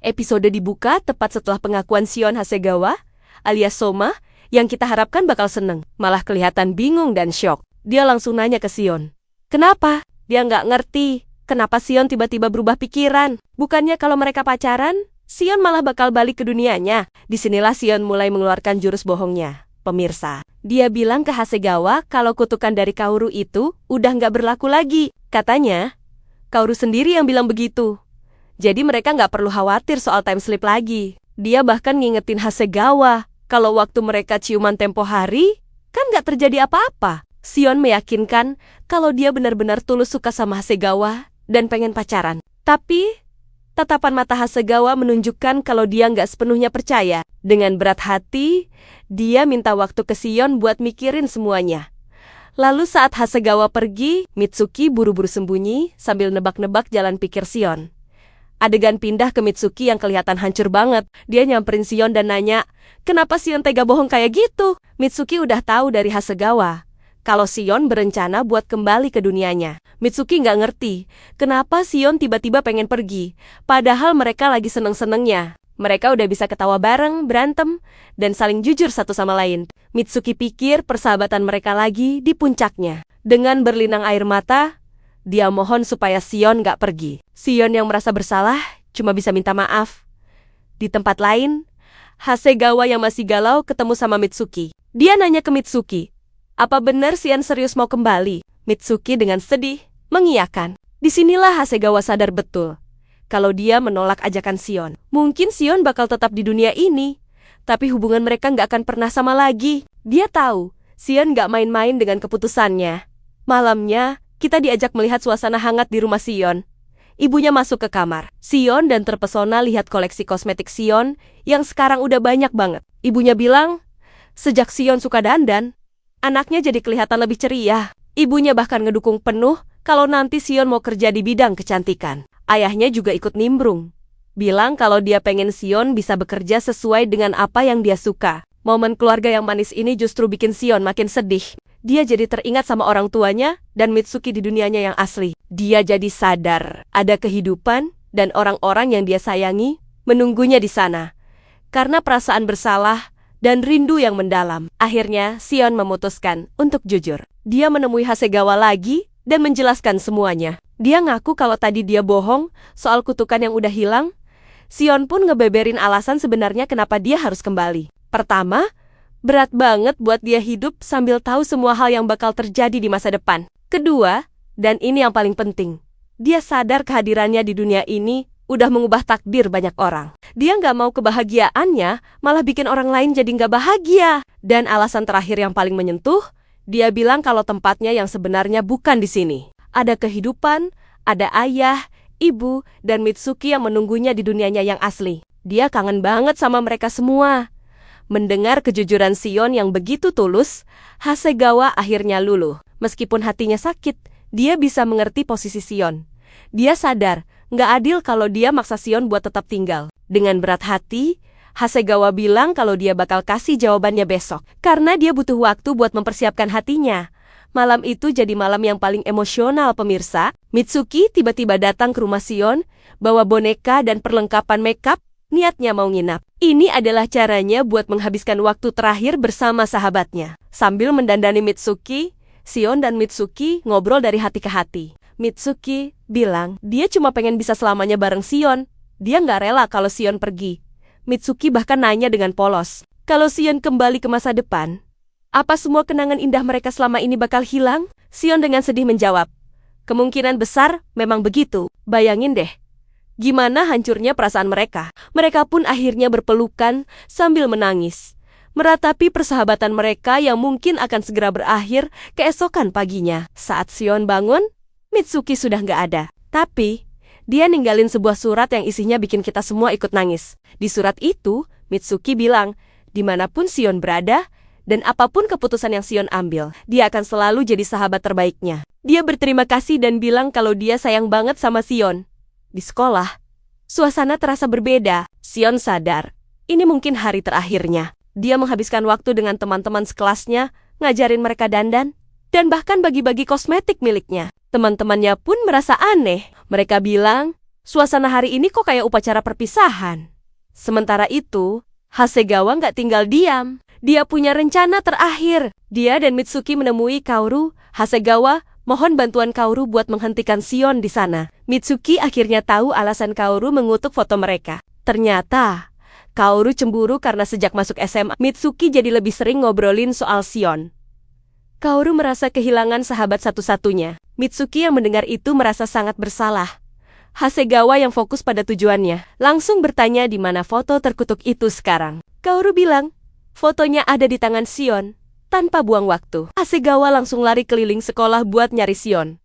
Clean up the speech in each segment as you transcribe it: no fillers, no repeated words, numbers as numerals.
Episode dibuka tepat setelah pengakuan Shion Hasegawa, alias Soma, yang kita harapkan bakal seneng. Malah kelihatan bingung dan syok. Dia langsung nanya ke Shion. Kenapa? Dia nggak ngerti. Kenapa Shion tiba-tiba berubah pikiran? Bukannya kalau mereka pacaran, Shion malah bakal balik ke dunianya. Disinilah Shion mulai mengeluarkan jurus bohongnya. Pemirsa, dia bilang ke Hasegawa kalau kutukan dari Kaoru itu udah nggak berlaku lagi. Katanya, Kaoru sendiri yang bilang begitu. Jadi mereka nggak perlu khawatir soal time slip lagi. Dia bahkan ngingetin Hasegawa kalau waktu mereka ciuman tempo hari, kan nggak terjadi apa-apa. Shion meyakinkan kalau dia benar-benar tulus suka sama Hasegawa dan pengen pacaran. Tapi, tatapan mata Hasegawa menunjukkan kalau dia nggak sepenuhnya percaya. Dengan berat hati, dia minta waktu ke Shion buat mikirin semuanya. Lalu saat Hasegawa pergi, Mitsuki buru-buru sembunyi sambil nebak-nebak jalan pikir Shion. Adegan pindah ke Mitsuki yang kelihatan hancur banget. Dia nyamperin Shion dan nanya, kenapa Shion tega bohong kayak gitu? Mitsuki udah tahu dari Hasegawa kalau Shion berencana buat kembali ke dunianya. Mitsuki nggak ngerti kenapa Shion tiba-tiba pengen pergi, padahal mereka lagi seneng-senengnya. Mereka udah bisa ketawa bareng, berantem, dan saling jujur satu sama lain. Mitsuki pikir persahabatan mereka lagi di puncaknya. Dengan berlinang air mata, dia mohon supaya Shion nggak pergi. Shion yang merasa bersalah cuma bisa minta maaf. Di tempat lain, Hasegawa yang masih galau ketemu sama Mitsuki. Dia nanya ke Mitsuki, apa benar Shion serius mau kembali? Mitsuki dengan sedih mengiyakan. Disinilah Hasegawa sadar betul kalau dia menolak ajakan Shion. Mungkin Shion bakal tetap di dunia ini, tapi hubungan mereka nggak akan pernah sama lagi. Dia tahu Shion nggak main-main dengan keputusannya. Malamnya, kita diajak melihat suasana hangat di rumah Shion. Ibunya masuk ke kamar. Shion dan terpesona lihat koleksi kosmetik Shion yang sekarang udah banyak banget. Ibunya bilang, sejak Shion suka dandan, anaknya jadi kelihatan lebih ceria. Ibunya bahkan ngedukung penuh kalau nanti Shion mau kerja di bidang kecantikan. Ayahnya juga ikut nimbrung. Bilang kalau dia pengen Shion bisa bekerja sesuai dengan apa yang dia suka. Momen keluarga yang manis ini justru bikin Shion makin sedih. Dia jadi teringat sama orang tuanya dan Mitsuki di dunianya yang asli. Dia jadi sadar ada kehidupan dan orang-orang yang dia sayangi menunggunya di sana. Karena perasaan bersalah dan rindu yang mendalam, akhirnya Shion memutuskan untuk jujur. Dia menemui Hasegawa lagi dan menjelaskan semuanya. Dia ngaku kalau tadi dia bohong soal kutukan yang udah hilang. Shion pun ngebeberin alasan sebenarnya kenapa dia harus kembali. Pertama, berat banget buat dia hidup sambil tahu semua hal yang bakal terjadi di masa depan. Kedua, dan ini yang paling penting, dia sadar kehadirannya di dunia ini udah mengubah takdir banyak orang. Dia nggak mau kebahagiaannya malah bikin orang lain jadi nggak bahagia. Dan alasan terakhir yang paling menyentuh, dia bilang kalau tempatnya yang sebenarnya bukan di sini. Ada kehidupan, ada ayah, ibu, dan Mitsuki yang menunggunya di dunianya yang asli. Dia kangen banget sama mereka semua. Mendengar kejujuran Shion yang begitu tulus, Hasegawa akhirnya luluh. Meskipun hatinya sakit, dia bisa mengerti posisi Shion. Dia sadar, nggak adil kalau dia maksa Shion buat tetap tinggal. Dengan berat hati, Hasegawa bilang kalau dia bakal kasih jawabannya besok. Karena dia butuh waktu buat mempersiapkan hatinya. Malam itu jadi malam yang paling emosional pemirsa. Mitsuki tiba-tiba datang ke rumah Shion, bawa boneka dan perlengkapan makeup, niatnya mau nginap. Ini adalah caranya buat menghabiskan waktu terakhir bersama sahabatnya. Sambil mendandani Mitsuki, Shion dan Mitsuki ngobrol dari hati ke hati. Mitsuki bilang dia cuma pengen bisa selamanya bareng Shion. Dia nggak rela kalau Shion pergi. Mitsuki bahkan nanya dengan polos, kalau Shion kembali ke masa depan, apa semua kenangan indah mereka selama ini bakal hilang? Shion dengan sedih menjawab, kemungkinan besar memang begitu. Bayangin deh, gimana hancurnya perasaan mereka. Mereka pun akhirnya berpelukan sambil menangis, meratapi persahabatan mereka yang mungkin akan segera berakhir keesokan paginya. Saat Shion bangun, Mitsuki sudah nggak ada. Tapi, dia ninggalin sebuah surat yang isinya bikin kita semua ikut nangis. Di surat itu, Mitsuki bilang, dimanapun Shion berada, dan apapun keputusan yang Shion ambil, dia akan selalu jadi sahabat terbaiknya. Dia berterima kasih dan bilang kalau dia sayang banget sama Shion. Di sekolah, suasana terasa berbeda. Shion sadar, ini mungkin hari terakhirnya. Dia menghabiskan waktu dengan teman-teman sekelasnya, ngajarin mereka dandan, dan bahkan bagi-bagi kosmetik miliknya. Teman-temannya pun merasa aneh. Mereka bilang, Suasana hari ini kok kayak upacara perpisahan. Sementara itu, Hasegawa nggak tinggal diam. Dia punya rencana terakhir. Dia dan Mitsuki menemui Kaoru. Hasegawa mohon bantuan Kaoru buat menghentikan Shion di sana. Mitsuki akhirnya tahu alasan Kaoru mengutuk foto mereka. Ternyata, Kaoru cemburu karena sejak masuk SMA, Mitsuki jadi lebih sering ngobrolin soal Shion. Kaoru merasa kehilangan sahabat satu-satunya. Mitsuki yang mendengar itu merasa sangat bersalah. Hasegawa yang fokus pada tujuannya, langsung bertanya di mana foto terkutuk itu sekarang. Kaoru bilang, fotonya ada di tangan Shion. Tanpa buang waktu, Hasegawa langsung lari keliling sekolah buat nyari Shion.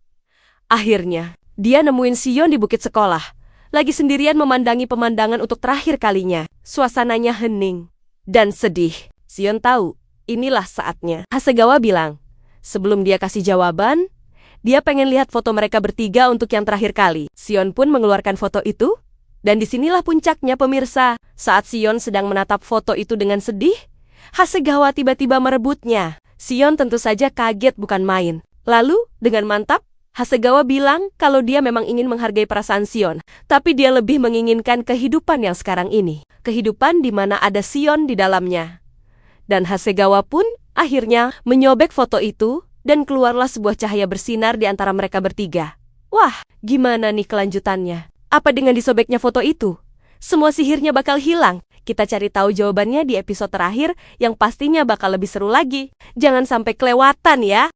Akhirnya, dia nemuin Shion di bukit sekolah, lagi sendirian memandangi pemandangan untuk terakhir kalinya. Suasananya hening dan sedih. Shion tahu, inilah saatnya. Hasegawa bilang, sebelum dia kasih jawaban, dia pengen lihat foto mereka bertiga untuk yang terakhir kali. Shion pun mengeluarkan foto itu, dan disinilah puncaknya pemirsa. Saat Shion sedang menatap foto itu dengan sedih, Hasegawa tiba-tiba merebutnya. Shion tentu saja kaget bukan main. Lalu, dengan mantap, Hasegawa bilang kalau dia memang ingin menghargai perasaan Shion, tapi dia lebih menginginkan kehidupan yang sekarang ini. Kehidupan di mana ada Shion di dalamnya. Dan Hasegawa pun akhirnya menyobek foto itu, dan keluarlah sebuah cahaya bersinar di antara mereka bertiga. Wah, gimana nih kelanjutannya? Apa dengan disobeknya foto itu? Semua sihirnya bakal hilang. Kita cari tahu jawabannya di episode terakhir yang pastinya bakal lebih seru lagi. Jangan sampai kelewatan ya.